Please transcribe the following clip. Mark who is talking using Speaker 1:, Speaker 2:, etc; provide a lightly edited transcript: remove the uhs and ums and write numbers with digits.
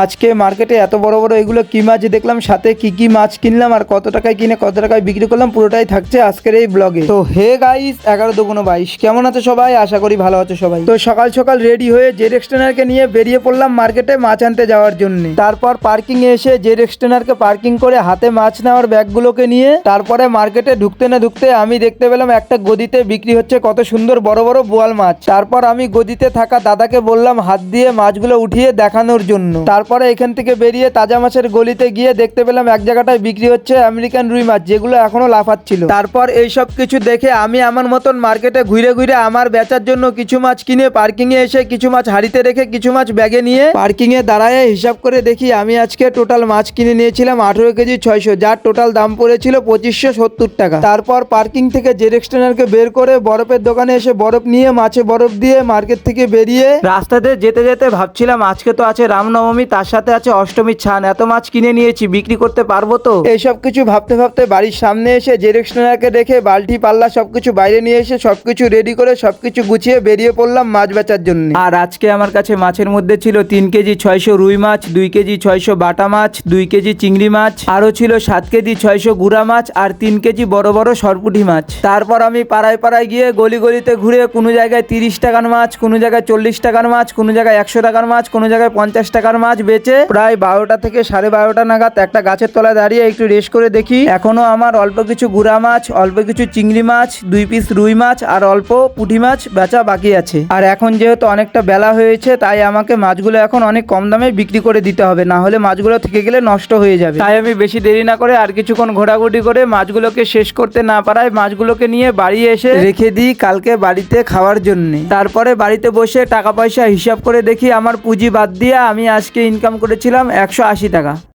Speaker 1: আজকে মার্কেটে এত বড় বড় এগুলো কি মাছ দেখলাম, সাথে কি কি মাছ কিনলাম আর কত টাকায় কিনে কত টাকায় বিক্রি করলাম, পুরোটাই থাকছে আজকের এই ব্লগে। তো হে গাইস, 11×22 কেমন আছো সবাই? আশা করি ভালো আছো সবাই। তো সকাল সকাল রেডি হয়ে জেড এক্সটেনারকে নিয়ে বেরিয়ে পড়লাম মার্কেটে মাছ আনতে যাওয়ার জন্য। তারপর পার্কিং এ এসে জেড এক্সটেনারকে পার্কিং করে হাতে মাছ নেওয়ার ব্যাগগুলোকে নিয়ে তারপরে মার্কেটে ঢুকতে না ঢুকতে আমি দেখতে পেলাম একটা গদিতে বিক্রি হচ্ছে কত সুন্দর বড় বড় বোয়াল মাছ। তারপর আমি গদিতে থাকা দাদাকে বললাম হাত দিয়ে মাছগুলো উঠিয়ে দেখানোর জন্য। তারপরে এখান থেকে বেরিয়ে তাজা মাছের গলিতে গিয়ে দেখতে পেলাম এক জায়গাটায় বিক্রি হচ্ছে আমেরিকান রুই মাছ, যেগুলো এখনো লাফাচ্ছিল। তারপর এইসব কিছু দেখে আমি আমার মতন মার্কেটে ঘুরে ঘুরে আমার বেচার জন্য কিছু মাছ কিনে পার্কিং এ এসে কিছু মাছ হাড়িতে রেখে কিছু মাছ ব্যাগে নিয়ে পার্কিং এ দাঁড়ায় হিসাব করে দেখি আমি আজকে টোটাল মাছ কিনে নিয়েছিলাম 18 কেজি 600, যার টোটাল দাম পড়েছিল 2570 টাকা। তারপর পার্কিং থেকে জেড এক্সটেনারকে বের করে বরফের দোকানে এসে বরফ নিয়ে মাছে বরফ দিয়ে মার্কেট থেকে বেরিয়ে রাস্তাতে যেতে যেতে ভাবছিলাম আজকে তো আছে রামনবমী, তার সাথে আছে অষ্টমীর ছান, এত মাছ কিনে নিয়েছি বিক্রি করতে পারবো তো? এইসব কিছু ভাবতে ভাবতে বাড়ির সামনে এসে জেড এক্সটেনারকে দেখে বালতি পাল্লা সবকিছু বাইরে নিয়ে এসে সবকিছু রেডি করে সবকিছু গুছিয়ে বেরিয়ে পড়লাম মাছ বেচার জন্য। আর আজকে আমার কাছে মাছের মধ্যে ছিল 3 কেজি 600 রুই মাছ, 2 কেজি 600 বাটা মাছ, 2 কেজি চিংড়ি মাছ, আরো ছিল 7 কেজি 600 গুড়া মাছ আর 3 কেজি বড় বড় সরপুঁটি মাছ। তারপর আমি পাড়ায় পাড়ায় গিয়ে গলি গলিতে ঘুরে কোনো জায়গায় 30 টাকার মাছ, কোনো জায়গায় 40 টাকার মাছ, কোনো জায়গায় 100 টাকার মাছ, কোনো জায়গায় 50 টাকার মাছ বেচে প্রায় 12টা থেকে 12:30 নাগাদ একটা গাছের তলায় দাঁড়িয়ে একটু রেস্ট করে দেখি এখনো আমার অল্প কিছু গুড়া মাছ, অল্প কিছু চিংড়ি মাছ, 2 পিস রুই মাছ আর অল্প পুঁটি মাছ বেচা বাকি আছে। আর এখন যেহেতু অনেকটা বেলা হয়েছে তাই আমাকে মাছগুলো এখন অনেক কম দামে বিক্রি করে দিতে হবে, না হলে মাছগুলো থেকে গেলে নষ্ট হয়ে যাবে। তাই আমি বেশি দেরি না করে আর কিছুক্ষণ ঘোরাঘুরি করে মাছগুলোকে শেষ করতে না পারায় মাছগুলোকে নিয়ে বাড়ি এসে রেখে দিই কালকে বাড়িতে খাওয়ার জন্য। তারপরে বাড়িতে বসে টাকা পয়সা হিসাব করে দেখি আমার পুঁজি বাদ দিয়ে আমি আজকে ইনকাম করেছিলাম 180 টাকা।